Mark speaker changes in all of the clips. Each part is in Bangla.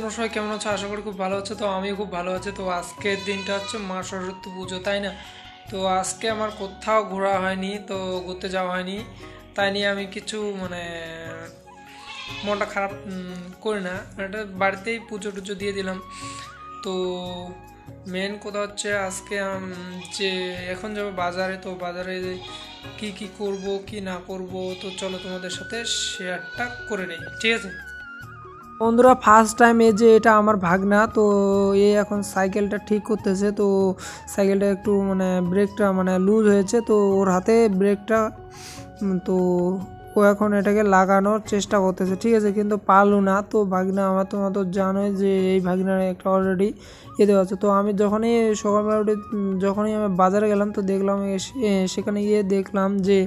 Speaker 1: তোমরা সবাই কেমন আছো? আশা করি খুব ভালো আছো। তো আমিও খুব ভালো আছি। তো আজকের দিনটা হচ্ছে মা সরস্বতী পুজো, তাই না? তো আজকে আমার কোথাও ঘোরা হয়নি, তো ঘুরতে যাওয়া হয়নি। তাই নিয়ে আমি কিছু মনটা খারাপ করি না। এটা বাড়িতেই পুজো টুজো দিয়ে দিলাম। তো মেন কথা হচ্ছে আজকে যে এখন যাবো বাজারে। তো বাজারে কি কি করব কি না করব, তো চলো তোমাদের সাথে শেয়ারটা করে নেই, ঠিক আছে? বন্ধুরা, ফার্স্ট টাইম এই যে এটা আমার ভাগনা, তো এ এখন সাইকেলটা ঠিক করতেছে। তো সাইকেলটা একটু ব্রেকটা লুজ হয়েছে, তো ওর হাতে ব্রেকটা, তো ও এখন এটাকে লাগানোর চেষ্টা করতেছে, ঠিক আছে, কিন্তু পারলো না। তো ভাগনা আমার, তোমরা তো জানোই যে এই ভাগনার একটা অলরেডি দেওয়া আছে। তো আমি যখনই সকালবেলা উঠে যখনই আমি বাজারে গেলাম, তো দেখলাম সেখানে গিয়ে দেখলাম যে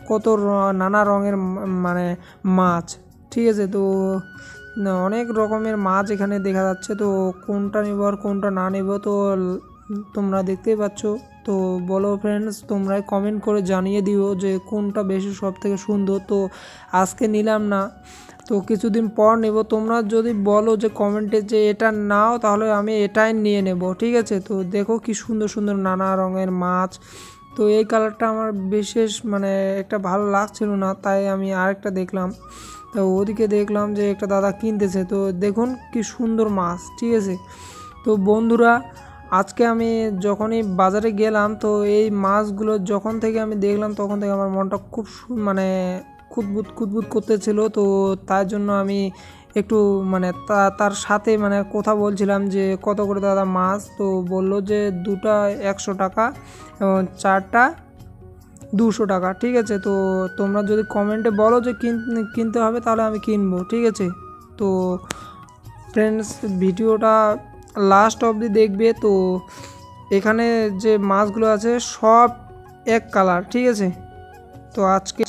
Speaker 1: কত নানা রঙের মাছ, ঠিক আছে। তো অনেক রকমের মাছ এখানে দেখা যাচ্ছে। তো কোনটা নেব আর কোনটা না নেব, তো তোমরা দেখতেই পাচ্ছ। তো বলো ফ্রেন্ডস, তোমরাই কমেন্ট করে জানিয়ে দিও যে কোনটা বেশি সব থেকে সুন্দর। তো আজকে নিলাম না, তো কিছুদিন পর নেব। তোমরা যদি বলো যে কমেন্টে যে এটা নাও, তাহলে আমি এটাই নিয়ে নেব, ঠিক আছে। তো দেখো কি সুন্দর সুন্দর নানা রঙের মাছ। তো এই কালারটা আমার বিশেষ একটা ভালো লাগছিল না, তাই আমি আরেকটা দেখলাম। তো ওদিকে দেখলাম যে একটা দাদা কিনতেছে। তো দেখুন কি সুন্দর মাছ, ঠিক আছে। তো বন্ধুরা, আজকে আমি যখনই বাজারে গেলাম, তো এই মাছগুলো যখন থেকে আমি দেখলাম, তখন থেকে আমার মনটা খুব খুঁতবুত খুঁতবুত করতেছিল। তো তার জন্য আমি একটু তার সাথে কথা বলছিলাম যে কত করে দাদা মাছ। তো বলল যে দুটা 100 টাকা এবং চারটা 200 টাকা, ঠিক আছে। তো তোমরা যদি কমেন্টে বলো যে কিনতে হবে, তাহলে আমি কিনবো, ঠিক আছে। তো ফ্রেন্ডস, ভিডিওটা লাস্ট অবধি দেখবে। তো এখানে যে মাছগুলো আছে সব এক কালার, ঠিক আছে। তো আজকে